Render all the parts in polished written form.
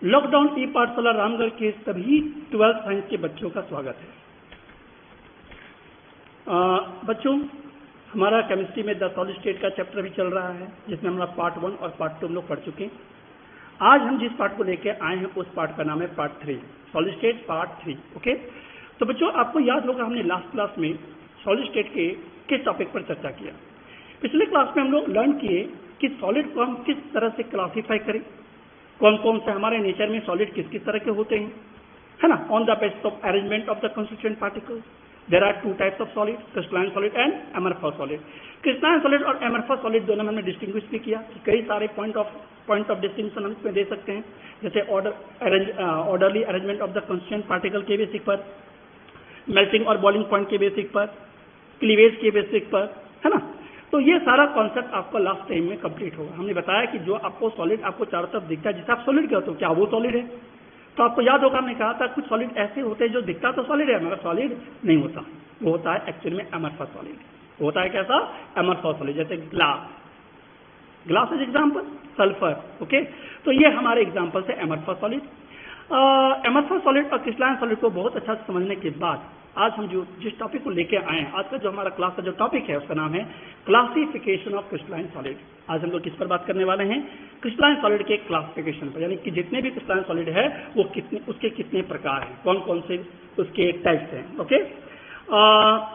Lockdown ई पाठशाला रामगढ़ के सभी 12th साइंस के बच्चों का स्वागत है। बच्चों, हमारा केमिस्ट्री में द सॉलिड स्टेट का चैप्टर भी चल रहा है, जिसमें हमारा पार्ट 1 और पार्ट 2 हम लोग पढ़ चुके हैं। आज हम जिस पार्ट को लेके आए हैं उस पार्ट का नाम है part 3, solid state part 3। Okay, तो बच्चों आपको याद होगा हमने लास्ट क्लास में सॉलिड स्टेट के किस टॉपिक पर चर्चा किया। पिछले क्लास में हम लोग लर्न किए कि सॉलिड को हम किस तरह से क्लासीफाई करें, कौन कौन से हमारे नेचर में सॉलिड किस किस तरह के होते हैं, है ना। On the basis of arrangement of the constituent particles there are 2 types of solid, crystalline solid and amorphous solid. Crystalline solid और एमरफस सॉलिड दोनों में हमने डिस्टिंग्विश भी किया कि कई सारे पॉइंट ऑफ डिस्टिंक्शन हम इसमें दे सकते हैं, जैसे orderly arrangement of the constituent particle के बेसिक पर, मेल्टिंग और बॉइलिंग पॉइंट के बेसिक पर, क्लीवेज के बेसिक पर, है ना। तो ये सारा कॉन्सेप्ट आपको लास्ट टाइम में कंप्लीट होगा। हमने बताया कि जो आपको सॉलिड आपको चारों तरफ दिखता है, जिसे आप सॉलिड कहते हो, क्या वो सॉलिड है? तो आपको याद होगा हमने कहा था कुछ सॉलिड ऐसे होते हैं जो दिखता तो सॉलिड है मगर सॉलिड नहीं होता। वो होता है एक्चुअली में एमरफस सॉलिड। वो होता है कैसा? Amorphous solid. जैसे glass is example, sulphur. Okay, तो ये हमारे एग्जाम्पल है एमरफस सॉलिड। एमरफस सॉलिड और क्रिस्टलाइन सॉलिड को बहुत अच्छा से समझने के बाद आज हम जिस टॉपिक को लेके आए हैं, आज का जो हमारा क्लास का जो टॉपिक है उसका नाम है क्लासिफिकेशन ऑफ क्रिस्टलाइन सॉलिड। आज हम लोग किस पर बात करने वाले हैं? क्रिस्टलाइन सॉलिड के क्लासिफिकेशन पर, यानी कि जितने भी क्रिस्टलाइन सॉलिड है वो उसके कितने प्रकार हैं, कौन कौन से उसके टाइप्स हैं। ओके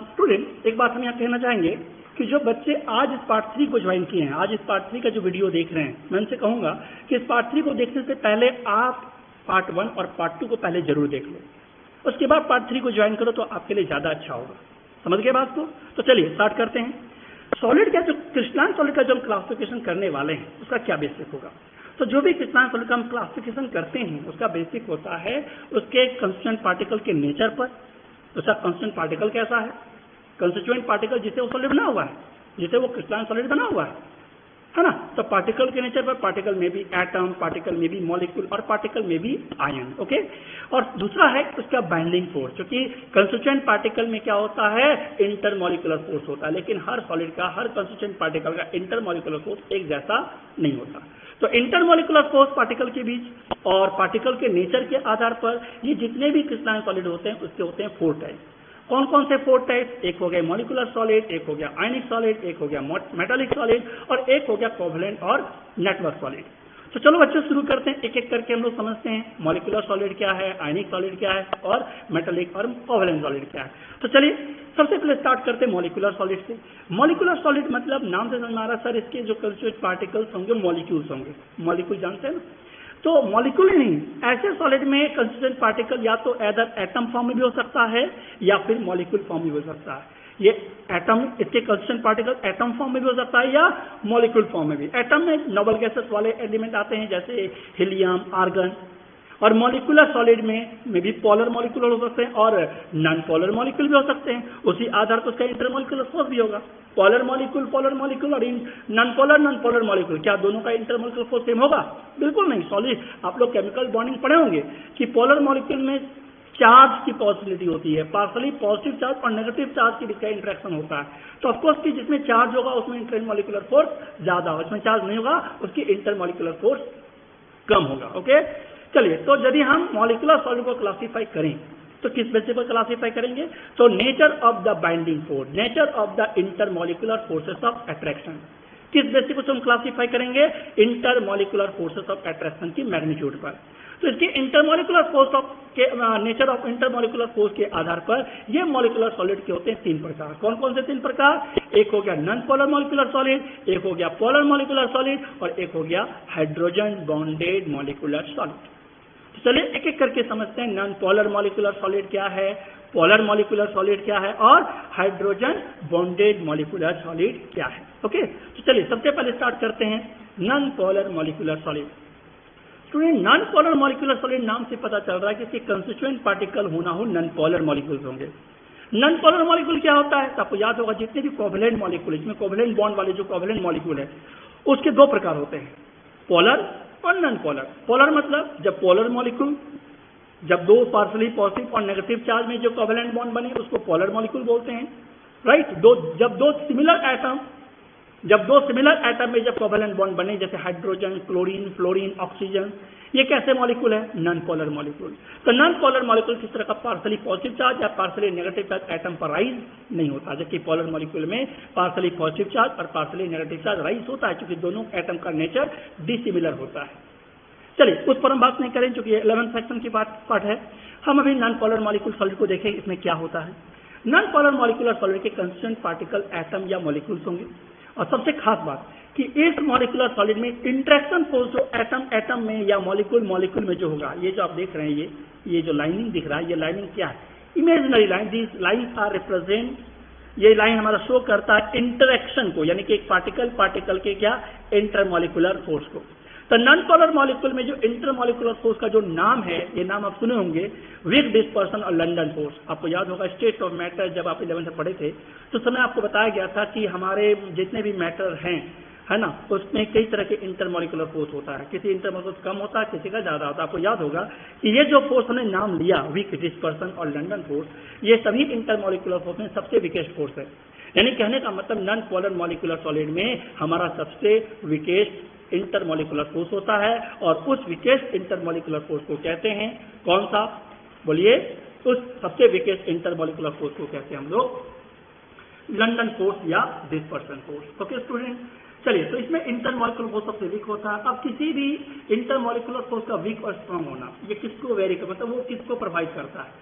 स्टूडेंट, एक बात हम यहाँ कहना चाहेंगे कि जो बच्चे आज इस पार्ट 3 को ज्वाइन किए हैं, आज इस पार्ट 3 का जो वीडियो देख रहे हैं, मैं उनसे कहूंगा कि इस पार्ट 3 को देखने से पहले आप पार्ट 1 और पार्ट 2 को पहले जरूर देख लो, उसके बाद पार्ट 3 को ज्वाइन करो तो आपके लिए ज्यादा अच्छा होगा। समझ गए बात को? तो चलिए स्टार्ट करते हैं। सॉलिड का जो क्रिस्टलाइन सॉलिड का जो हम क्लासिफिकेशन करने वाले हैं उसका क्या बेसिक होगा। तो जो भी क्रिस्टलाइन सॉलिड का हम क्लासिफिकेशन करते हैं उसका बेसिक होता है उसके कंस्टिट्यूएंट पार्टिकल के नेचर पर। उसका कंस्टिट्यूएंट पार्टिकल कैसा है, कंस्टिट्यूएंट पार्टिकल जिसे वो सॉलिड बना हुआ है, जिसे वो क्रिस्टलाइन सॉलिड बना हुआ है ना। तो पार्टिकल के नेचर पर, पार्टिकल में भी एटम, पार्टिकल में भी मॉलिक्यूल और पार्टिकल में भी आयन। ओके, और दूसरा है उसका बाइंडिंग फोर्स, क्योंकि कंस्टिट्यूएंट पार्टिकल में क्या होता है, इंटरमॉलिक्यूलर फोर्स होता है, लेकिन हर सॉलिड का, हर कंस्टिट्यूएंट पार्टिकल का इंटरमॉलिक्यूलर फोर्स एक जैसा नहीं होता। तो इंटरमॉलिक्यूलर फोर्स पार्टिकल के बीच और पार्टिकल के नेचर के आधार पर ये जितने भी क्रिस्टलाइन सॉलिड होते हैं उसके होते हैं 4 टाइप। कौन कौन से 4 टाइप? एक हो गया मॉलिक्यूलर सॉलिड, एक हो गया आयनिक सॉलिड, एक हो गया मेटालिक सॉलिड और एक हो गया कोवैलेंट और नेटवर्क सॉलिड। तो चलो बच्चों शुरू करते हैं, एक एक करके हम लोग समझते हैं मॉलिक्यूलर सॉलिड क्या है, आयनिक सॉलिड क्या है और मेटालिक और कोवैलेंट सॉलिड क्या है। तो चलिए सबसे पहले स्टार्ट करते हैं मॉलिक्यूलर सॉलिड से। मॉलिक्यूलर सॉलिड मतलब नाम से समझ में आ रहा है सर, इसके जो कंस्टिट्यूएंट पार्टिकल्स होंगे मॉलिक्यूल्स होंगे। मॉलिक्यूल जानते हैं ना, तो मॉलिक्यूल ही नहीं, ऐसे सॉलिड में कंस्टिट्यूएंट पार्टिकल या तो एदर एटम फॉर्म में भी हो सकता है या फिर मॉलिक्यूल फॉर्म में भी हो सकता है। ये एटम, इसके कंस्टिट्यूएंट पार्टिकल एटम फॉर्म में भी हो सकता है या मॉलिक्यूल फॉर्म में भी। एटम में नोबल गैसेस वाले एलिमेंट आते हैं जैसे हीलियम, आर्गन, और मॉलिक्यूलर सॉलिड में भी पोलर मॉलिक्यूल हो सकते हैं और नॉन पोलर मॉलिक्यूल भी हो सकते हैं। उसी आधार पर उसका इंटरमॉलिक्यूलर फोर्स भी होगा। पोलर मॉलिक्यूल और नॉन पोलर मॉलिक्यूल, क्या दोनों का इंटरमॉलिक्यूलर फोर्स सेम होगा? बिल्कुल नहीं। सॉलिड, आप लोग केमिकल बॉन्डिंग पढ़े होंगे कि पोलर मॉलिक्यूल में चार्ज की पॉसिबिलिटी होती है, पार्शली पॉजिटिव चार्ज और नेगेटिव चार्ज की बीच का इंटरेक्शन होता है। तो ऑफकोर्स की जिसमें चार्ज होगा उसमें इंटरमॉलिक्यूलर फोर्स ज्यादा होगा, जिसमें चार्ज नहीं होगा उसकी इंटरमॉलिक्यूलर फोर्स कम होगा। ओके, चलिए तो यदि हम मॉलिक्यूलर सॉलिड को क्लासिफाई करें तो किस बेसिस पर क्लासिफाई करेंगे? तो nature of the binding force, nature of the intermolecular forces of attraction. किस बेसिस पर हम क्लासिफाई करेंगे? इंटरमॉलिक्यूलर फोर्सेस ऑफ अट्रैक्शन की मैग्नीट्यूड पर। तो इसके इंटरमॉलिक्यूलर फोर्स ऑफ के नेचर ऑफ इंटरमॉलिक्यूलर फोर्स के आधार पर ये मॉलिक्यूलर सॉलिड के होते हैं 3 प्रकार। कौन कौन से 3 प्रकार? एक हो गया नॉन पोलर मॉलिक्यूलर सॉलिड, एक हो गया पोलर मॉलिक्यूलर सॉलिड और एक हो गया हाइड्रोजन बॉन्डेड मॉलिक्यूलर सॉलिड। तो चलिए एक एक करके समझते हैं नॉन पोलर मॉलिक्यूलर सॉलिड क्या है, पोलर मॉलिक्यूलर सॉलिड क्या है और हाइड्रोजन बॉन्डेड मॉलिक्यूलर सॉलिड क्या है। ओके, तो चलिए सबसे पहले स्टार्ट करते हैं non polar molecular solid. Student, non polar molecular solid नाम से पता चल रहा है कि इसके कंस्टिट्यूएंट पार्टिकल होना हो नॉन पोलर मॉलिक्यूल्स होंगे। नॉन पोलर मॉलिक्यूल क्या होता है? तो आपको याद होगा जितने भी कोवैलेंट मॉलिक्यूल, इसमें कोवैलेंट बॉन्ड वाले जो कोवैलेंट मॉलिक्यूल है उसके 2 प्रकार होते हैं, पोलर और नॉन पोलर। पोलर मतलब जब पोलर मॉलिक्यूल, जब 2 पार्शली पॉजिटिव और नेगेटिव चार्ज में जो कोवैलेंट बॉन्ड बने उसको पोलर मॉलिक्यूल बोलते हैं, राइट। जब 2 सिमिलर एटम जब दो सिमिलर एटम में जब कोवेलेंट बॉन्ड बने, जैसे हाइड्रोजन, क्लोरीन, फ्लोरीन, ऑक्सीजन, ये कैसे मॉलिक्यूल है? Non polar molecule. तो नॉन पोलर मॉलिक्यूल किस तरह का पार्सली पॉजिटिव चार्ज या पार्सली नेगेटिव चार्ज एटम पर राइज नहीं होता, जबकि पोलर मॉलिक्यूल में पार्सली पॉजिटिव चार्ज और पार्सली नेगेटिव चार्ज राइज होता है, क्योंकि दोनों एटम का नेचर डिसिमिलर होता है। चलिए उस पर हम बात नहीं करें, क्योंकि 11th सेक्शन की पार्ट है। हम अभी नॉन पोलर मॉलिक्यूल सॉलिड को देखें, इसमें क्या होता है। नॉन पोलर मॉलिक्यूलर सॉलिड के कंस्टिट्यूएंट पार्टिकल एटम या मॉलिक्यूल्स होंगे, और सबसे खास बात कि इस मॉलिक्यूलर सॉलिड में इंटरेक्शन फोर्स जो एटम एटम में या मॉलिक्यूल मॉलिक्यूल में जो होगा, ये जो आप देख रहे हैं, ये जो लाइनिंग दिख रहा है, ये लाइनिंग क्या है? Imaginary line. This line are represent, ये लाइन हमारा शो करता है इंटरेक्शन को, यानी कि एक पार्टिकल के क्या इंटरमॉलिक्यूलर फोर्स को। तो नॉन पोलर मॉलिक्यूल में जो इंटरमॉलिक्यूलर फोर्स का जो नाम है, ये नाम आप सुने होंगे, वीक डिस्पर्सन और लंडन फोर्स। आपको याद होगा स्टेट ऑफ मैटर जब आप 11th में पढ़े थे, तो समय आपको बताया गया था कि हमारे जितने भी मैटर हैं, है ना, उसमें कई तरह के इंटरमॉलिक्यूलर फोर्स होता है। किसी इंटरमॉलिक्यूलर कम होता है, किसी का ज्यादा होता है। आपको याद होगा कि ये जो फोर्स हमने नाम लिया, वीक डिस्पर्सन और लंडन फोर्स, ये सभी इंटरमॉलिक्यूलर फोर्स में सबसे वीकेस्ट फोर्स है। यानी कहने का मतलब नॉन पोलर मॉलिक्यूलर सॉलिड में हमारा सबसे वीकेस्ट इंटरमॉलिक्यूलर फोर्स होता है, और उस वीकेस्ट इंटरमॉलिक्यूलर फोर्स को कहते हैं कौन सा? बोलिए। उस सबसे वीकेस्ट इंटरमॉलिक्यूलर फोर्स को कहते हैं हम लोग लंडन फोर्स या डिस्पर्सन फोर्स। ओके स्टूडेंट, चलिए, तो इसमें इंटरमॉलिक्यूलर फोर्स सबसे वीक होता है। अब किसी भी इंटरमॉलिक्यूलर फोर्स का वीक और स्ट्रांग होना, ये किसको वेरी कर, मतलब वो किसको प्रोवाइड करता है?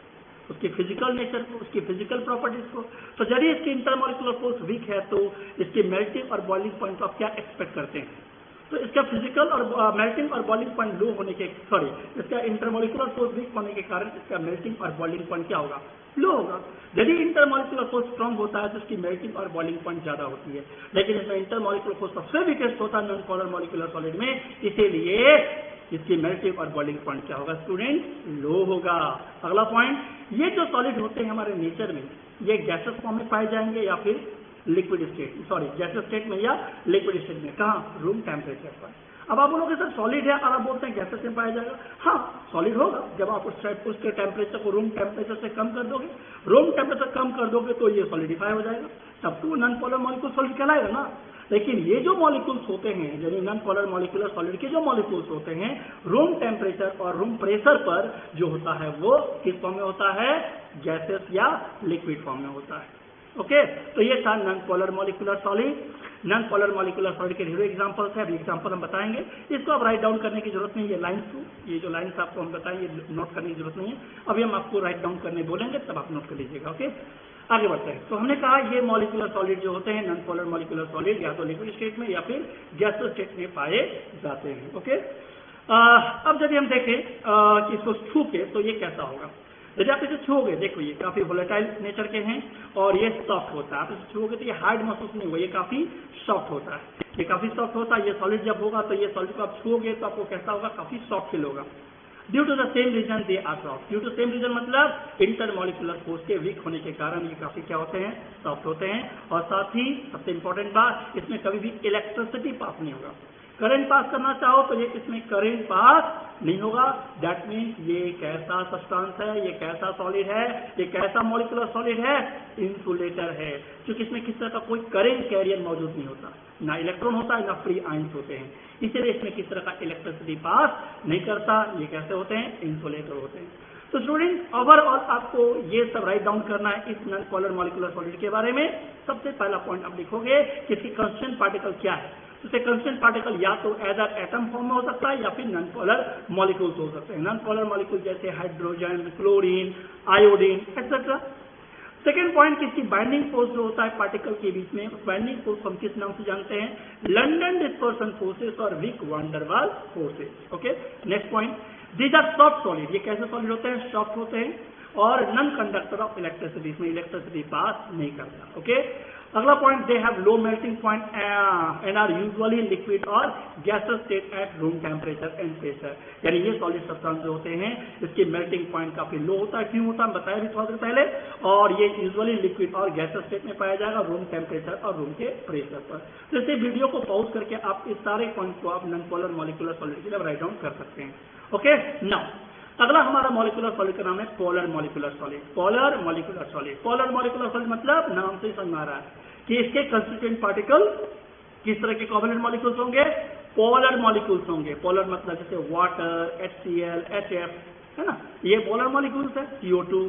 उसके फिजिकल नेचर को, उसकी फिजिकल प्रॉपर्टीज को। तो जब इसकी इंटरमॉलिक्यूलर फोर्स वीक है, तो इसके मेल्टिंग और बॉइलिंग पॉइंट को आप क्या एक्सपेक्ट करते हैं? तो इसका फिजिकल और मेल्टिंग और बॉइलिंग पॉइंट लो होने के, इसका इंटरमॉलिक्यूलर फोर्स वीक होने के कारण इसका मेल्टिंग और बॉइलिंग पॉइंट क्या होगा? लो होगा। यदि इंटरमॉलिक्यूलर फोर्स स्ट्रांग होता है तो इसकी मेल्टिंग और बॉइलिंग पॉइंट ज्यादा होती है, लेकिन इसमें इंटरमॉलिक्यूलर फोर्स सबसे वीकेस्ट होता है नॉन पोलर मॉलिक्यूलर सॉलिड में, इसीलिए इसकी मेल्टिंग और बॉइलिंग पॉइंट क्या होगा स्टूडेंट? लो होगा। अगला पॉइंट, ये जो सॉलिड होते हैं हमारे नेचर में, ये गैसेस फॉर्म में पाए जाएंगे या फिर लिक्विड स्टेट, गैसेस स्टेट में या लिक्विड स्टेट में? कहाँ? रूम टेम्परेचर पर। अब आप बोलोगे सर सॉलिड है और आप बोलते हैं गैसेस में पाया जाएगा। हाँ, सॉलिड होगा जब आप उसके टेम्परेचर को रूम टेम्परेचर से कम कर दोगे। रूम टेम्परेचर कम कर दोगे तो ये सॉलिडिफाई हो जाएगा, तब तो नॉन पोलर मॉलिक्यूल सॉलिड कहलाएगा ना। लेकिन ये जो मॉलिक्यूल्स होते हैं, यानी नॉन पोलर मॉलिक्यूलर सॉलिड के जो मॉलिक्यूल्स होते हैं, रूम टेम्परेचर और रूम प्रेशर पर जो होता है वो किस फॉर्म में होता है? गैसेस या लिक्विड फॉर्म में होता है। ओके, तो ये था non polar molecular solid. Non polar molecular solid के ढेरों एग्जांपल्स है, अभी एग्जांपल हम बताएंगे। इसको आप राइट डाउन करने की जरूरत नहीं है, ये लाइन्स को, ये जो लाइन्स आपको हम बताएं, ये नोट करने की जरूरत नहीं है। अभी हम आपको राइट डाउन करने बोलेंगे, तब आप नोट कर लीजिएगा। ओके, आगे बढ़ते हैं। तो हमने कहा ये मॉलिक्यूलर सॉलिड जो होते हैं, नॉन पोलर मॉलिक्यूलर सॉलिड, या तो लिक्विड स्टेट में या फिर गैसियस स्टेट में पाए जाते हैं। ओके, अब जब हम देखें कि इसको छू के, तो ये कैसा होगा? यदि आप इसे छूओगे, देखो ये काफी वोलेटाइल नेचर के हैं और ये सॉफ्ट होता है। आप इसे छूओगे तो ये हार्ड महसूस नहीं होगा, ये काफी सॉफ्ट होता है, ये काफी सॉफ्ट होता है। ये सॉलिड जब होगा तो ये सॉलिड को आप छूओगे तो आपको कैसा होगा? काफी सॉफ्ट फील होगा। Due to the same reason they are soft. Due to same reason मतलब इंटरमॉलिक्यूलर फोर्स के वीक होने के कारण ये काफी क्या होते हैं? सॉफ्ट होते हैं। और साथ ही सबसे इंपॉर्टेंट बात, इसमें कभी भी इलेक्ट्रिसिटी पास नहीं होगा। करंट पास करना चाहो तो ये इसमें करंट पास नहीं होगा। दैट मीन्स ये कैसा सब्सटेंस है, ये कैसा सॉलिड है, ये कैसा मॉलिक्यूलर सॉलिड है? इंसुलेटर है, क्योंकि इसमें किस तरह का कोई करंट कैरियर मौजूद नहीं होता, ना इलेक्ट्रॉन होता है ना फ्री आयंस होते हैं, इसलिए इसमें किस तरह का इलेक्ट्रिसिटी पास नहीं करता। ये कैसे होते हैं? इंसुलेटर होते हैं। तो स्टूडेंट, ओवरऑल आपको ये सब राइट डाउन करना है इस नॉन पोलर मॉलिक्यूलर सॉलिड के बारे में। सबसे पहला पॉइंट आप लिखोगे कि इसकी कांस्टेंट पार्टिकल क्या है। तो कांस्टेंट पार्टिकल या तो एडर एटम फॉर्म में हो सकता है या फिर नॉन पोलर मॉलिक्यूल्स हो सकते हैं। नॉन पोलर मॉलिक्यूल जैसे hydrogen, chlorine, iodine etcetera. Second point, किसकी बाइंडिंग फोर्स जो होता है पार्टिकल के बीच में, उस बाइंडिंग फोर्स हम किस नाम से जानते हैं? लंडन डिस्पर्सन फोर्सेस और weak van der Waals forces. Okay, next point, these are soft solid. ये कैसे सॉलिड होते हैं? सॉफ्ट होते हैं और नॉन कंडक्टर ऑफ इलेक्ट्रिसिटी, इसमें इलेक्ट्रिसिटी पास नहीं करता। ओके, अगला point, they have low melting point and are usually liquid और gases state at room temperature and pressure. यानी ये सॉलिड सब्सटेंस जो होते हैं इसकी मेल्टिंग पॉइंट काफी लो होता है। क्यों होता है बताया भी थोड़ा देर पहले। और ये यूजुअली लिक्विड और गैसेस स्टेट में पाया जाएगा रूम टेम्परेचर और रूम के प्रेशर पर। तो इसे वीडियो को पॉज करके आप इस सारे पॉइंट को आप नॉन पोलर मॉलिक्यूलर सॉलिड के लिए राइट डाउन कर सकते हैं। ओके, नाउ अगला हमारा मॉलिक्यूलर सॉलिड का नाम है polar molecular solid. Polar molecular solid, polar molecular solid मतलब नाम से समझ आ रहा है कि इसके कंस्टिट्यूएंट पार्टिकल किस तरह के कोवेलेंट मॉलिक्यूल्स होंगे? पोलर मॉलिक्यूल्स होंगे। पोलर मतलब जैसे वाटर, HCl, HF, है ना, ये पोलर मॉलिक्यूल्स है। CO2,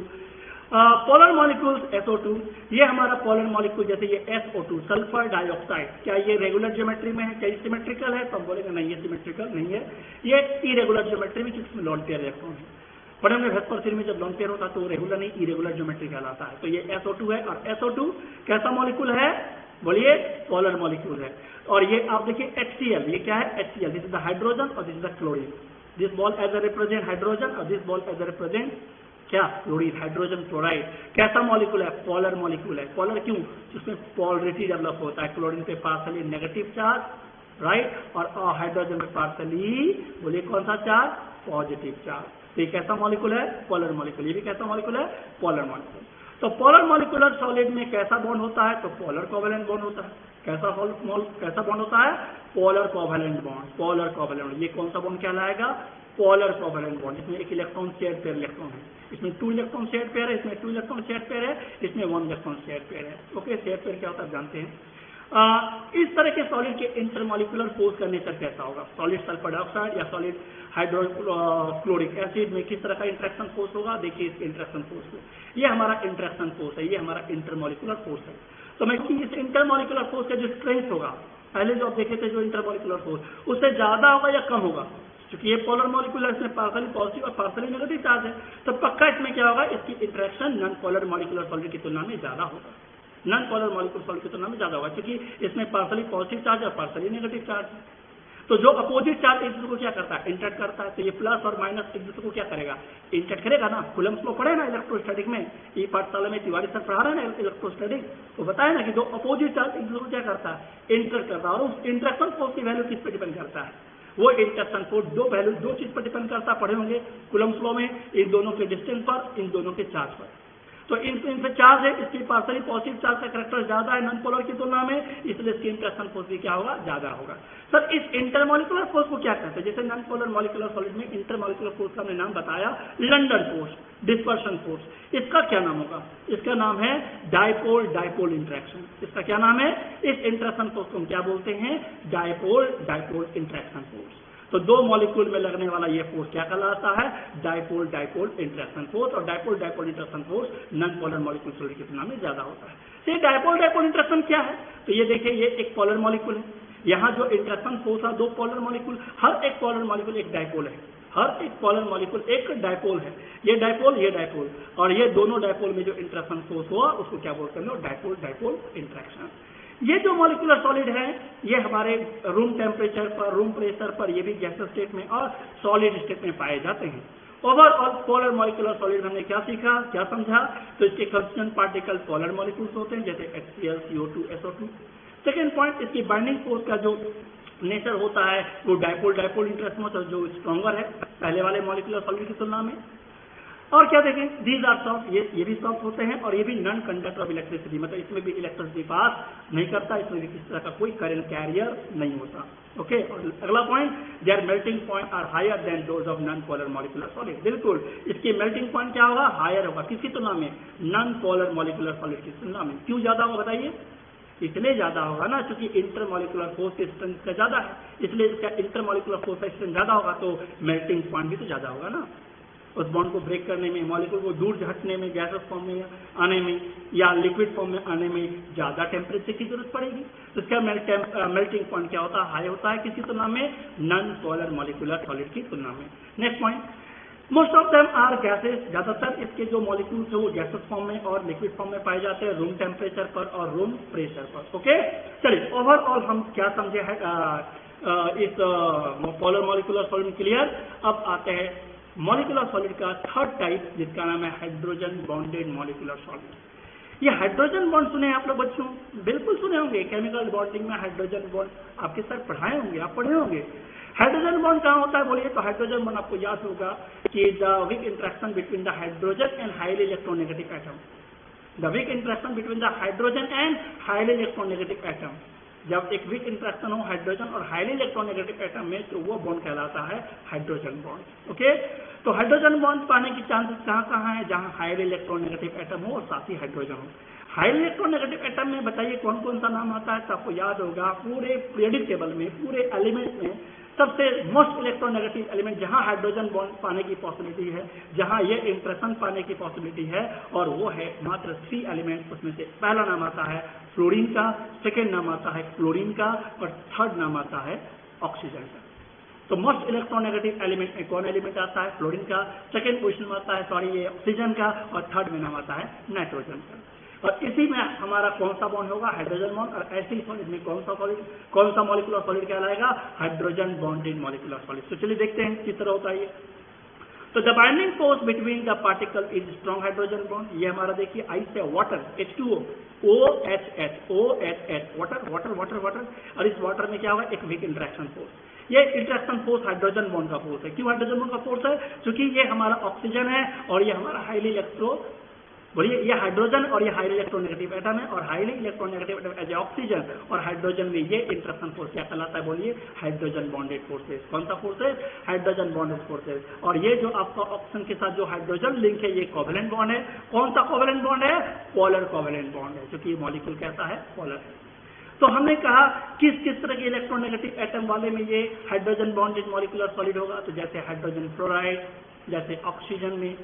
पोलर मॉलिक्यूल्स SO2, ये हमारा पोलर मॉलिक्यूल जैसे ये SO2 सल्फर डाइऑक्साइड, क्या ये रेगुलर ज्योमेट्री में है? क्या ये सिमेट्रिकल है? तो हम बोलेंगे नहीं, ये सिमेट्रिकल नहीं है, ये इरेगुलर ज्योमेट्री में, जिसमें लॉन पेयर इलेक्ट्रॉन है। पर हमने वेस्पर में जब लॉन पेयर होता है तो रेगुलर नहीं, इरेगुलर ज्योमेट्री कहलाता है। तो ये SO2 है, और SO2 कैसा मॉलिक्यूल है? बोलिए, पोलर मॉलिक्यूल है। और ये आप देखिए HCl, ये क्या है? HCl, this is the hydrogen और this is the chlorine. This ball as a represent hydrogen और this ball as a represent क्या? Chlorine, hydrogen chloride. कैसा मॉलिक्यूल है? पोलर मॉलिक्यूल है। पोलर क्यों? जिसमें पोलरिटी डेवलप होता है। क्लोरीन पे पार्सली नेगेटिव चार्ज, राइट, और हाइड्रोजन पे पार्सली, बोलिए कौन सा चार्ज? Positive charge. तो ये कैसा मॉलिक्यूल है? Polar molecule. ये भी कैसा मॉलिक्यूल है? Polar molecule. तो पोलर मॉलिक्यूलर सॉलिड में कैसा बॉन्ड होता है? तो पोलर कोवेलेंट बॉन्ड होता है। कैसा बॉन्ड होता है? Polar covalent bond. Polar covalent, ये कौन सा बॉन्ड कहलाएगा? Polar covalent bond. इसमें एक इलेक्ट्रॉन शेयर पेयर इलेक्ट्रॉन है, इसमें 2 इलेक्ट्रॉन शेयर पेयर है, इसमें 2 इलेक्ट्रॉन शेयर पेयर है, इसमें 1 इलेक्ट्रॉन शेयर पेयर है। ओके, शेयर पेयर क्या होता है जानते हैं। इस तरह के सॉलिड के इंटरमॉलिक्यूलर फोर्स का नेचर कैसा होगा? सॉलिड सल्फर डाइऑक्साइड या सॉलिड हाइड्रोक्लोरिक एसिड में किस तरह का इंटरेक्शन फोर्स होगा? देखिए इस इंटरेक्शन फोर्स को, ये हमारा इंटरेक्शन फोर्स है, ये हमारा इंटरमॉलिक्यूलर फोर्स है। तो मैं इस इंटरमॉलिक्यूलर फोर्स का जो स्ट्रेंथ होगा, पहले जो आप देखे थे जो इंटरमॉलिक्यूलर फोर्स, उससे ज्यादा होगा या कम होगा? क्योंकि ये पोलर मॉलिक्यूल है, इसमें पार्सली पॉजिटिव और पार्सली नेगेटिव चार्ज है, तो पक्का इसमें क्या होगा? इसकी interaction non polar molecular solid की तुलना में ज्यादा होगा। नॉन पोलर मॉलिक्यूलर सॉलिड की तुलना में ज्यादा होगा, क्योंकि इसमें पार्सली पॉजिटिव चार्ज और पार्सली नेगेटिव चार्ज है। तो जो अपोजिट चार्ज एक दूसरे को क्या करता है? इंटरेक्ट करता है। तो ये प्लस और माइनस एक दूसरे को क्या करेगा? इंटरेक्ट करेगा ना। कूलम्ब्स लो पढ़े ना इलेक्ट्रोस्टैटिक में, ये पाठशाला में तिवारी सर पढ़ा रहे हैं ना इलेक्ट्रोस्टैटिक, तो बताया ना कि जो अपोजिट चार्ज एक दूसरे को क्या करता है? इंटरेक्ट करता है। और उस इंटरेक्शन फोर्स की वैल्यू किस पर डिपेंड करता है? वो इंटरेक्शन फोर्स दो चीज पर डिपेंड करता है, पढ़े होंगे कूलम्ब्स लॉ में, इन दोनों के डिस्टेंस पर, इन दोनों के चार्ज पर। तो इनसे चार्ज है, इसकी पार्सली पॉजिटिव चार्ज का कैरेक्टर ज्यादा है नॉन पोलर की तुलना में, इसलिए इसकी इंटरेक्शन फोर्स भी क्या होगा? ज्यादा होगा। सर इस इंटरमॉलिक्यूलर फोर्स को क्या कहते हैं? जैसे नॉन पोलर मॉलिक्यूलर सॉलिड में इंटरमॉलिक्यूलर फोर्स का हमने नाम बताया लंडन फोर्स, डिस्पर्शन फोर्स। इसका क्या नाम होगा? इसका नाम है डायपोल डायपोल इंटरेक्शन। इसका क्या नाम है? इस इंटरेक्शन फोर्स को हम क्या बोलते हैं? Dipole dipole interaction force. तो दो मॉलिक्यूल में लगने वाला ये फोर्स क्या कहलाता है? Dipole dipole interaction force. और dipole dipole interaction force non polar molecule solid की तुलना में ज्यादा होता है। तो ये डायपोल डायपोल इंटरेक्शन क्या है? तो ये देखिए, ये एक पोलर मॉलिक्यूल है, यहाँ जो इंटरेक्शन फोर्स है 2 पोलर मॉलिक्यूल, हर एक पोलर मॉलिक्यूल एक डायपोल है, हर एक पोलर मॉलिक्यूल एक डायपोल है। ये डायपोल, और ये दोनों डायपोल में जो इंटरेक्शन फोर्स हुआ उसको क्या बोलते हैं? Dipole dipole interaction. ये जो मॉलिक्यूलर सॉलिड है, ये हमारे रूम टेम्परेचर पर, रूम प्रेशर पर, ये भी गैसेस स्टेट में और सॉलिड स्टेट में पाए जाते हैं। ओवरऑल पोलर मॉलिक्यूलर सॉलिड हमने क्या सीखा, क्या समझा? तो इसके कंस्टिट्यूएंट पार्टिकल पोलर मॉलिक्यूल्स होते हैं, जैसे HCl, CO2, SO2। Second point, इसकी बाइंडिंग फोर्स का जो नेचर होता है वो डायपोल डायपोल इंटरेक्शन होता है, जो स्ट्रॉन्गर है पहले वाले मॉलिक्यूलर सॉलिड की तुलना में। और क्या देखें, दीज आर सॉफ्ट, ये भी सॉफ्ट होते हैं, और ये भी नॉन कंडक्टर ऑफ इलेक्ट्रिसिटी, मतलब इसमें भी इलेक्ट्रिसिटी पास नहीं करता, इसमें भी किसी तरह का कोई करंट कैरियर नहीं होता। ओके, और अगला point, their melting point are higher than those of non polar molecular solid. बिल्कुल, इसकी मेल्टिंग पॉइंट क्या होगा? हायर होगा। किसकी तुलना में? नॉन पोलर मॉलिक्यूलर सॉलिड की तुलना में। क्यों ज्यादा होगा बताइए? इसलिए ज्यादा होगा ना, क्योंकि इंटरमॉलिक्यूलर फोर्स की स्ट्रेंथ का ज्यादा है, इसलिए इसका इंटरमॉलिक्यूलर फोर्स का स्ट्रेंथ ज्यादा होगा, तो मेल्टिंग पॉइंट भी तो ज्यादा होगा ना। उस बॉन्ड को ब्रेक करने में, मॉलिक्यूल को दूर हटने में, गैसेस फॉर्म में आने में या लिक्विड फॉर्म में आने में ज्यादा टेम्परेचर की जरूरत पड़ेगी। तो इसका मेल्टिंग पॉइंट क्या होता है? हाई होता है। किसकी तुलना में? नॉन पोलर मॉलिक्यूलर सॉलिड की तुलना में। Next point, most of them are gases, ज्यादातर इसके जो मॉलिक्यूल्स है वो गैसेस फॉर्म में और लिक्विड फॉर्म में पाए जाते हैं, रूम टेम्परेचर पर और रूम प्रेशर पर। ओके, चलिए ओवरऑल हम क्या समझे है इस पोलर मॉलिक्यूलर सॉलिड क्लियर। अब आते हैं मॉलिक्यूलर सॉलिड का थर्ड टाइप, जिसका नाम है हाइड्रोजन बॉन्डेड मॉलिक्यूलर सॉलिड। ये हाइड्रोजन बॉन्ड सुने आप लोग बच्चों? बिल्कुल सुने होंगे, केमिकल बॉन्डिंग में हाइड्रोजन बॉन्ड आपके सर पढ़ाए होंगे, आप पढ़े होंगे। हाइड्रोजन बॉन्ड कहाँ होता है बोलिए? तो हाइड्रोजन बॉन्ड आपको याद होगा कि the weak interaction between the hydrogen and highly electronegative atom. The weak interaction between the hydrogen and highly electronegative atom. जब एक वीक इंटरेक्शन हो हाइड्रोजन और हाईली इलेक्ट्रोनेगेटिव एटम में, तो वो बॉन्ड कहलाता है हाइड्रोजन बॉन्ड। ओके, तो हाइड्रोजन बॉन्ड पाने की चांसेस कहाँ कहाँ है? जहाँ हाईली इलेक्ट्रोनेगेटिव एटम हो और साथ ही हाइड्रोजन हो। हाईली इलेक्ट्रोनेगेटिव एटम में बताइए कौन कौन सा नाम आता है, तो आपको याद होगा पूरे पीरियोडिक टेबल में, पूरे एलिमेंट में सबसे मोस्ट इलेक्ट्रोनेगेटिव एलिमेंट जहां हाइड्रोजन बॉन्ड पाने की पॉसिबिलिटी है, जहां ये इंप्रेशन पाने की पॉसिबिलिटी है, और वो है मात्र 3 एलिमेंट। उसमें से पहला नाम आता है फ्लोरीन का, सेकेंड नाम आता है क्लोरीन का, और थर्ड नाम आता है ऑक्सीजन का। तो मोस्ट इलेक्ट्रोनेगेटिव एलिमेंट में कौन एलिमेंट आता है? फ्लोरीन का। सेकेंड पोजिशन में आता है ये ऑक्सीजन का, और थर्ड में नाम आता है नाइट्रोजन का। और इसी में हमारा कौन सा बॉन्ड होगा? Hydrogen bond. और ऐसे ही सॉलिड में कौन सा मॉलिक्यूलर सॉलिड कहलाएगा? Hydrogen bonded molecular solid. तो चलिए देखते हैं किस तरह होता है ये। तो the binding force between the particle is strong hydrogen bond. ये हमारा देखिए आई से वाटर H2O OH वाटर, और इस वाटर में क्या होगा? एक वीक इंटरेक्शन फोर्स। ये इंटरेक्शन फोर्स हाइड्रोजन बॉन्ड का फोर्स है। क्यों हाइड्रोजन बॉन्ड का फोर्स है? क्योंकि ये हमारा ऑक्सीजन है और ये हमारा हाईली बोलिए ये हाइड्रोजन और ये हाईली इलेक्ट्रोनेगेटिव एटम है, और highly electronegative atom as a oxygen और हाइड्रोजन में ये इंटरेक्शन फोर्स क्या कहलाता है? बोलिए हाइड्रोजन बॉन्डेड फोर्सेस। कौन सा फोर्सेस? Hydrogen bonded forces. और ये जो आपका ऑक्सीजन के साथ जो हाइड्रोजन लिंक है ये कोवेलेंट बॉन्ड है। कौन सा कोवेलेंट बॉन्ड है? पोलर कोवेलेंट बॉन्ड है, क्योंकि मॉलिक्यूल कैसा है? पोलर है। तो हमने कहा किस किस तरह के इलेक्ट्रोनेगेटिव एटम वाले में ये हाइड्रोजन बॉन्डेड मॉलिक्यूलर सॉलिड होगा? तो जैसे हाइड्रोजन फ्लोराइड, जैसे ऑक्सीजन में,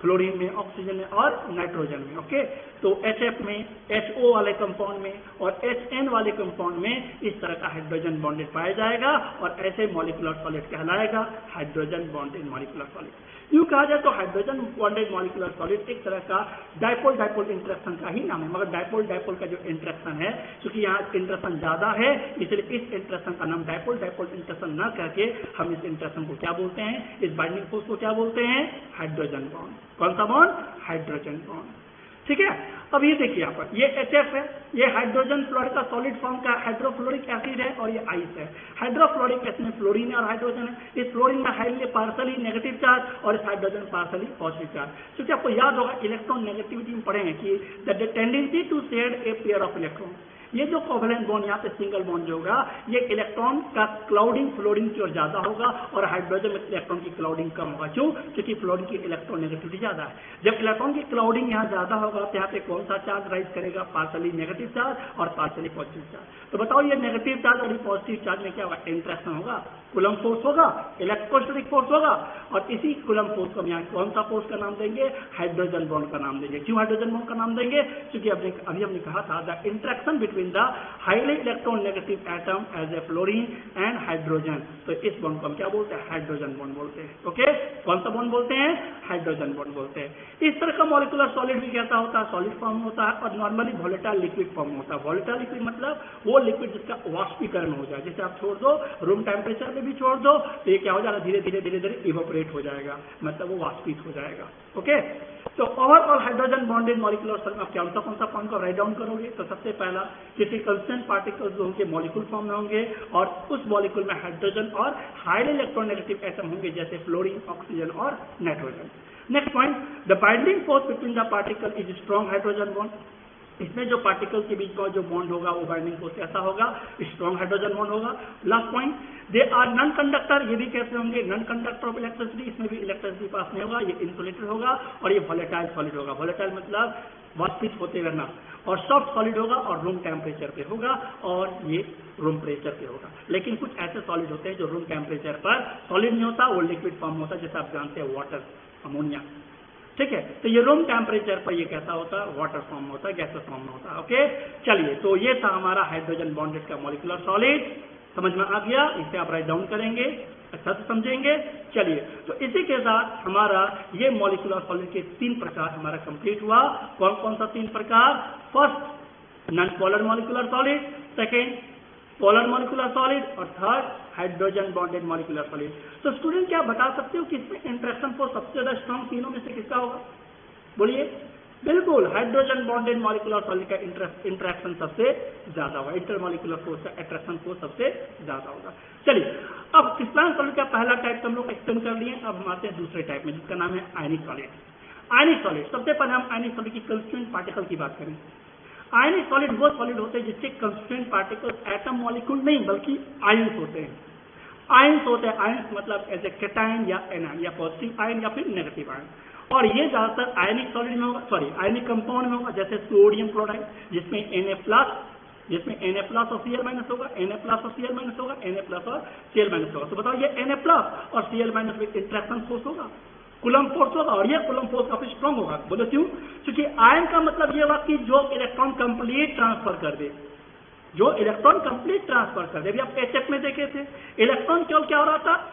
फ्लोरीन में, ऑक्सीजन में और नाइट्रोजन में। ओके, तो HF में, HO वाले कंपाउंड में और HN वाले कंपाउंड में इस तरह का हाइड्रोजन बॉन्डेड पाया जाएगा, और ऐसे मॉलिक्यूलर सॉलिड कहलाएगा हाइड्रोजन बॉन्डेड मॉलिक्यूलर सॉलिड। यूं कहा जाए तो हाइड्रोजन बॉन्डेड मॉलिक्यूलर सॉलिड एक तरह का डाइपोल डाइपोल इंटरेक्शन का ही नाम है, मगर डाइपोल डाइपोल का जो इंटरेक्शन है, क्योंकि यहाँ इंटरेक्शन ज्यादा है, इसलिए इस इंटरेक्शन का नाम डाइपोल डाइपोल इंटरेक्शन न करके हम इस इंटरेक्शन को क्या बोलते हैं? इस बाइंडिंग फोर्स को क्या बोलते हैं? Hydrogen bond. कौन सा बॉन्ड? Hydrogen bond. ठीक है। अब ये देखिए यहाँ पर ये HF है, ये हाइड्रोजन फ्लोराइड का सॉलिड फॉर्म का हाइड्रोफ्लोरिक एसिड है, और ये आइस है। हाइड्रोफ्लोरिक एसिड में फ्लोरीन और हाइड्रोजन है। इस फ्लोरीन में हाईली पार्सली नेगेटिव चार्ज और इस हाइड्रोजन पार्सली पॉजिटिव चार्ज। क्योंकि आपको याद होगा इलेक्ट्रॉन नेगेटिविटी में पढ़े हैं कि the tendency to shed a pair of electron. ये जो कोवेलेंट बॉन्ड यहाँ पे सिंगल बॉन्ड जो होगा, ये इलेक्ट्रॉन का क्लाउडिंग फ्लोरीन की ओर ज्यादा होगा, और हाइड्रोजन में इलेक्ट्रॉन की क्लाउडिंग कम होगा। क्यों? क्योंकि फ्लोरीन की इलेक्ट्रॉन नेगेटिविटी ज्यादा है। जब इलेक्ट्रॉन की क्लाउडिंग यहाँ ज्यादा होगा तो यहाँ पे कौन सा चार्ज राइज करेगा? पार्सली नेगेटिव चार्ज और पार्सली पॉजिटिव चार्ज। तो बताओ ये नेगेटिव चार्ज और पॉजिटिव चार्ज में क्या होगा? इंटरेक्शन होगा, कूलम्ब फोर्स होगा, इलेक्ट्रोस्टैटिक फोर्स होगा, और इसी कूलम्ब फोर्स को हम यहाँ कौन सा फोर्स का नाम देंगे? हाइड्रोजन बॉन्ड का नाम देंगे। क्यों हाइड्रोजन बॉन्ड का नाम देंगे? क्योंकि अभी हमने कहा था the interaction between the highly electronegative atom as a fluorine and hydrogen. तो इस बॉन्ड को हम क्या बोलते हैं? हाइड्रोजन बॉन्ड बोलते हैं। ओके, कौन सा बॉन्ड बोलते हैं? हाइड्रोजन बॉन्ड बोलते हैं। इस तरह का मॉलिक्यूलर सॉलिड भी कैसा होता है? सॉलिड फॉर्म होता है, और नॉर्मली वोलेटाइल लिक्विड फॉर्म होता है। वोलेटाइल लिक्विड मतलब वो लिक्विड जिसका वाष्पीकरण हो जाए, जैसे आप छोड़ दो रूम टेम्परेचर में भी छोड़ दो तो ये क्या हो जाएगा? धीरे धीरे धीरे धीरे इवोपरेट हो जाएगा, मतलब वो वाष्पित हो जाएगा। ओके, तो overall hydrogen bonded molecular solid आप कौन सा पॉइंट को राइट डाउन करोगे? तो सबसे पहला किसी कंस्टेंट पार्टिकल्स जो होंगे मॉलिक्यूल फॉर्म में होंगे, और उस मॉलिक्यूल में हाइड्रोजन और हाईली इलेक्ट्रोनेगेटिव एटम होंगे, जैसे फ्लोरीन, ऑक्सीजन और nitrogen. Next point, the binding force between the particle is strong hydrogen bond. इसमें जो पार्टिकल के बीच में जो बॉन्ड होगा वो बाइंडिंग फोर्स कैसा होगा? स्ट्रॉन्ग हाइड्रोजन बॉन्ड होगा। Last point, they are non conductor. ये भी कैसे होंगे? Non conductor of electricity. इसमें भी इलेक्ट्रिसिटी पास नहीं होगा, ये इंसुलेटर होगा, और ये वोलेटाइल सॉलिड होगा। वोलेटाइल मतलब वाष्पित होते रहना, और सॉफ्ट सॉलिड होगा और रूम टेम्परेचर पे होगा, और ये रूम प्रेशर पे होगा। लेकिन कुछ ऐसे सॉलिड होते हैं जो रूम टेम्परेचर पर सॉलिड नहीं होता, वो लिक्विड फॉर्म होता है, जैसे आप जानते हैं वाटर, अमोनिया। ठीक है, तो ये रूम टेम्परेचर पर ये कैसा होता है? वाटर फॉर्म होता है, गैसेस फॉर्म में होता है। ओके, चलिए, तो ये था हमारा हाइड्रोजन बॉन्डेड का मॉलिक्यूलर सॉलिड। समझ में आ गया? इसे आप राइट डाउन करेंगे, अच्छा से समझेंगे। चलिए, तो इसी के साथ हमारा ये मॉलिक्यूलर सॉलिड के 3 प्रकार हमारा कंप्लीट हुआ। कौन कौन सा 3 प्रकार? First, non polar molecular solid, second polar molecular solid, और third hydrogen bonded molecular solid. तो स्टूडेंट क्या बता सकते हो कि इसमें इंटरेक्शन फोर्स सबसे ज्यादा स्ट्रॉन्ग तीनों में से किसका होगा? बोलिए। बिल्कुल, हाइड्रोजन बॉन्डेड मॉलिक्यूलर सॉलिड का इंटरेक्शन सबसे ज्यादा होगा, इंटरमॉलिक्यूलर फोर्स का अट्रैक्शन फोर्स सबसे ज्यादा होगा। चलिए, अब क्रिस्टलाइन सॉलिड का पहला टाइप हम लोग एक्सप्लेन कर लिए। अब हम आते हैं दूसरे टाइप में, जिसका नाम है आयनिक सॉलिड। आयनिक सॉलिड, सबसे पहले हम आयनिक सॉलिड की कंस्टिट्यूएंट पार्टिकल की बात करें। आयनिक सॉलिड वो सॉलिड होते हैं जिसके कंस्टिट्यूएंट पार्टिकल्स एटम मॉलिक्यूल नहीं बल्कि आयंस होते हैं। आयंस होते हैं, आयंस मतलब एज ए कैटायन या एनायन, या पॉजिटिव आयन या फिर नेगेटिव आयन। और ये ज्यादातर आयनिक सॉलिड में होगा, सॉरी आयनिक कंपाउंड में होगा, जैसे सोडियम क्लोराइड जिसमें Na+, और Cl- होगा, Na+ और Cl- होगा, Na+ और Cl- होगा। तो बताओ ये Na+ और Cl- में इंटरेक्शन फोर्स होगा, कूलम्ब फोर्स होगा, और ये कूलम्ब फोर्स काफी स्ट्रांग होगा। बोलो क्यों? क्योंकि आयन का मतलब ये होगा कि जो इलेक्ट्रॉन कंप्लीट ट्रांसफर कर दे, जो इलेक्ट्रॉन कंप्लीट ट्रांसफर कर दे। अभी आप HF में देखे थे, इलेक्ट्रॉन केवल क्या हो रहा था,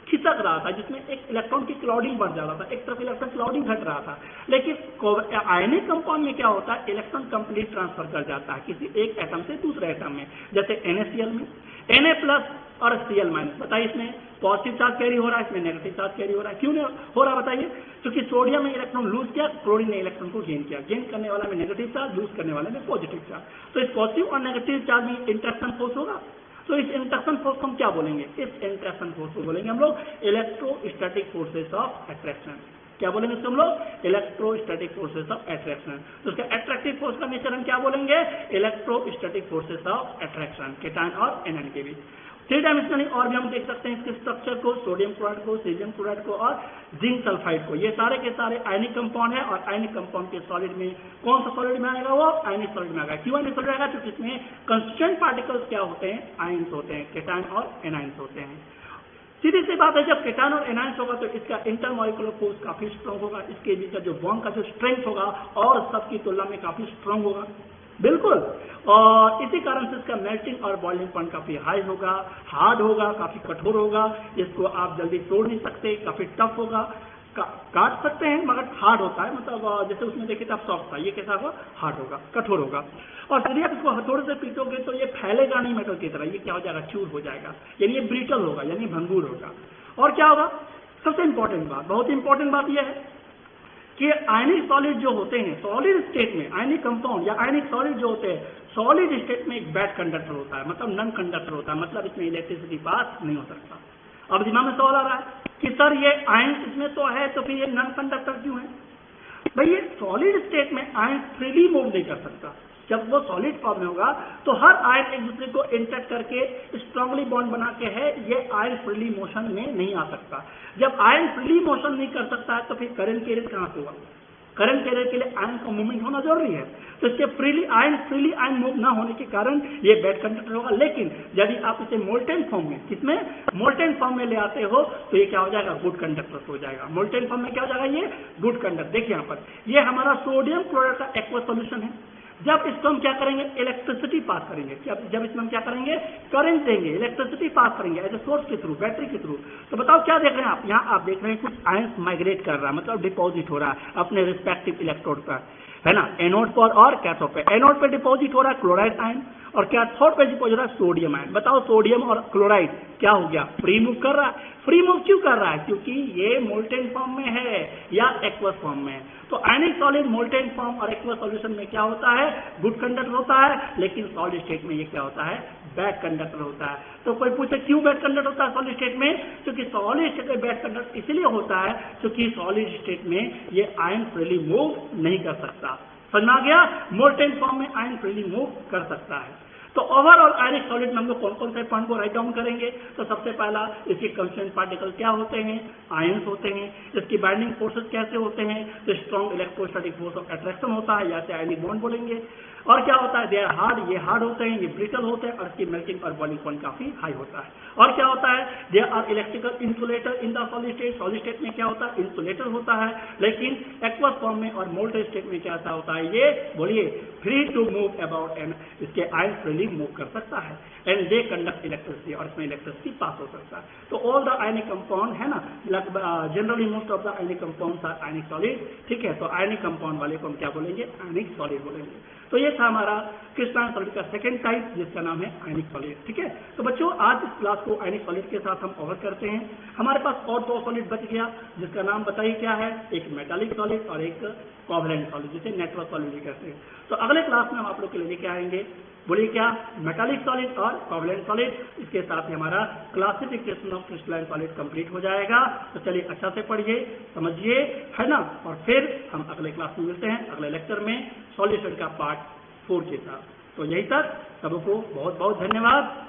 खिसक रहा था, जिसमें एक इलेक्ट्रॉन की क्लाउडिंग बढ़ जा रहा था, एक तरफ इलेक्ट्रॉन क्लाउडिंग घट रहा था। लेकिन आयनिक कंपाउंड में क्या होता है, इलेक्ट्रॉन कंप्लीट ट्रांसफर कर जाता है किसी एक एटम से दूसरे एटम में, जैसे NaCl में Na+ और Cl-। बताइए इसमें पॉजिटिव चार्ज कैरी हो रहा है, इसमें नेगेटिव चार्ज कैरी हो रहा है। क्यों नहीं हो रहा बताइए? क्योंकि सोडियम में इलेक्ट्रॉन लूज किया, क्लोरीन ने इलेक्ट्रॉन को गेन किया, गेन करने वाला में नेगेटिव चार्ज, लूज करने वाले में पॉजिटिव चार्ज। तो इस पॉजिटिव और नेगेटिव चार्ज में इंटरेक्शन फोर्स होगा। तो इस इंटरेक्शन फोर्स को हम क्या बोलेंगे? इस इंटरेक्शन फोर्स को बोलेंगे हम लोग इलेक्ट्रोस्टैटिक फोर्सेस ऑफ अट्रैक्शन। क्या बोलेंगे इसको हम लोग? Electrostatic forces of attraction. तो उसका अट्रैक्टिव फोर्स का नेचर हम क्या बोलेंगे? Electrostatic forces of attraction, cation और एनायन के बीच। थ्री डायमेंशनली और भी हम देख सकते हैं इसके स्ट्रक्चर को, सोडियम क्लोराइड को, सीरियम क्लोराइड को और जिंक सल्फाइड को। ये सारे के सारे आयनिक कंपाउंड है, और आयनिक कंपाउंड के सॉलिड में कौन सा सॉलिड में आएगा? वो आयनिक सॉलिड में आएगा। क्यों आयनिक सॉलिड आएगा? क्योंकि इसमें कंस्टिट्यूएंट पार्टिकल्स क्या होते हैं? आयंस होते हैं, कैटायन और एनायंस होते हैं। सीधी सी बात है, जब कैटायन और एनायंस होगा तो इसका इंटरमॉलिक्यूलर फोर्स काफी स्ट्रांग होगा, इसके बीच का जो बॉन्ड का जो स्ट्रेंथ होगा और सबकी तुलना में काफी स्ट्रांग होगा, बिल्कुल। और इसी कारण से इसका मेल्टिंग और बॉइलिंग पॉइंट काफी हाई होगा, हार्ड होगा, काफी कठोर होगा, इसको आप जल्दी तोड़ नहीं सकते, काफी टफ होगा, काट सकते हैं मगर हार्ड होता है। मतलब जैसे उसमें देखिए आप सॉफ्ट था, ये कैसा होगा? हार्ड होगा, कठोर होगा। और यदि आप इसको हथौड़े से पीटोगे तो ये फैलेगा नहीं मेटल की तरह, ये क्या हो जाएगा? चूर हो जाएगा, यानी ये ब्रिटल होगा, यानी भंगूर होगा। और क्या होगा? सबसे इंपॉर्टेंट बात, बहुत इंपॉर्टेंट बात यह है कि आयनिक सॉलिड जो होते हैं, सॉलिड स्टेट में आयनिक कंपाउंड या आयनिक सॉलिड जो होते हैं, सॉलिड स्टेट में एक बैड कंडक्टर होता है, मतलब नॉन कंडक्टर होता है, मतलब इसमें इलेक्ट्रिसिटी पास नहीं हो सकता। अब दिमाग में सवाल आ रहा है कि सर ये आयन इसमें तो है, तो फिर ये नॉन कंडक्टर क्यों है? भाई ये सॉलिड स्टेट में आयन फ्रीली मूव नहीं कर सकता। जब वो सॉलिड फॉर्म में होगा तो हर आयन एक दूसरे को इंटरेक्ट करके स्ट्रांगली बॉन्ड बना के है, ये आयन फ्रीली मोशन में नहीं आ सकता। जब आयन फ्रीली मोशन नहीं कर सकता है तो फिर करंट कैरियर कहां से होगा? करंट कैरियर के लिए आयन का मूवमेंट होना जरूरी है। तो इसके फ्रीली आयन मूव ना होने के कारण ये बैड कंडक्टर होगा। लेकिन यदि आप इसे मोल्टेन फॉर्म में, किसमें? मोल्टेन फॉर्म में ले आते हो तो ये क्या हो जाएगा? गुड कंडक्टर हो जाएगा। मोल्टेन फॉर्म में क्या हो जाएगा? ये गुड कंडक्टर। देखिए यहाँ पर ये हमारा सोडियम क्लोराइड का एक्वस सॉल्यूशन है। जब इसको हम क्या करेंगे? इलेक्ट्रिसिटी पास करेंगे। जब इसमें हम क्या करेंगे? करंट देंगे, इलेक्ट्रिसिटी पास करेंगे एज ए सोर्स के थ्रू, बैटरी के थ्रू। तो बताओ क्या देख रहे हैं आप? यहाँ आप देख रहे हैं कुछ आयंस माइग्रेट कर रहा है, मतलब डिपॉजिट हो रहा है अपने रिस्पेक्टिव इलेक्ट्रोड पर, है ना, एनोड पर और कैथोड पे। एनोड पे डिपॉजिट हो रहा है क्लोराइड आयन और कैथोड पे डिपॉजिट हो रहा है सोडियम आयन। बताओ सोडियम और क्लोराइड क्या हो गया? फ्री मूव कर रहा है। फ्री मूव क्यों कर रहा है? क्योंकि ये मोल्टेन फॉर्म में है या एक्वस फॉर्म में है। तो आयनिक सॉलिड मोल्टेन फॉर्म और एक्वस सॉल्यूशन में क्या होता है? गुड कंडक्टर होता है, लेकिन सॉलिड स्टेट में ये क्या होता है? बैड कंडक्टर होता है। तो कोई पूछे क्यों बैड कंडक्टर होता है सॉलिड स्टेट में? क्योंकि सॉलिड स्टेट में बैड कंडक्टर इसलिए होता है क्योंकि सॉलिड स्टेट में ये आयन फ्रीली मूव नहीं कर सकता। समझ में आ गया? मोल्टेन फॉर्म में आयन फ्रीली मूव कर सकता है। तो ओवरऑल आयनिक सॉलिड में हम लोग कौन कौन से पॉइंट को राइट डाउन करेंगे? तो सबसे पहला, इसके कंस्टिट्यूएंट पार्टिकल क्या होते हैं? आयंस होते हैं। इसकी बाइंडिंग फोर्सेस कैसे होते हैं? तो strong electrostatic force of attraction होता है, या आयनिक बॉन्ड बोलेंगे। और क्या होता है? दे आर हार्ड, ये हार्ड होते हैं, ये ब्रिटल होते हैं, और इसकी मेल्टिंग और बॉइलिंग पॉइंट काफी हाई होता है। और क्या होता है? They are electrical insulator in the solid state. Solid state में क्या होता है? इंसुलेटर होता है। लेकिन एक्वस फॉर्म में और मोल्टेन स्टेट में क्या होता है? ये बोलिए free to move about, and इसके आयन फ्रीली मूव कर सकता है, एंड दे कंडक्ट इलेक्ट्रिसिटी, और इसमें इलेक्ट्रिसिटी पास हो सकता है। तो ऑल द आयनिक कंपाउंड है ना, generally most of the ionic compounds are ionic solid. ठीक है, तो आयनिक कंपाउंड वाले को हम क्या बोलेंगे? आयनिक सॉलिड बोलेंगे। तो ये था हमारा क्रिस्टलाइन सॉलिड का सेकंड टाइप, जिसका नाम है आयनिक सॉलिड। ठीक है, तो बच्चों आज इस क्लास को आयनिक सॉलिड के साथ हम कवर करते हैं। हमारे पास और दो सॉलिड बच गया, जिसका नाम बताइए क्या है? एक मेटालिक सॉलिड और एक कोवलेंट सॉलिड, जिसे नेटवर्क सॉलिड भी कहते हैं। तो अगले क्लास में हम आप लोग के लिए लेके आएंगे, बोलिए क्या? मेटालिक सॉलिड और कोवलेंट सॉलिड। इसके साथ ही हमारा classification of crystalline solid complete हो जाएगा। तो चलिए अच्छा से पढ़िए, समझिए, है ना, और फिर हम अगले क्लास में मिलते हैं अगले लेक्चर में सॉल्यूशन का पार्ट 4 के साथ। तो यही तक, सबको बहुत बहुत धन्यवाद।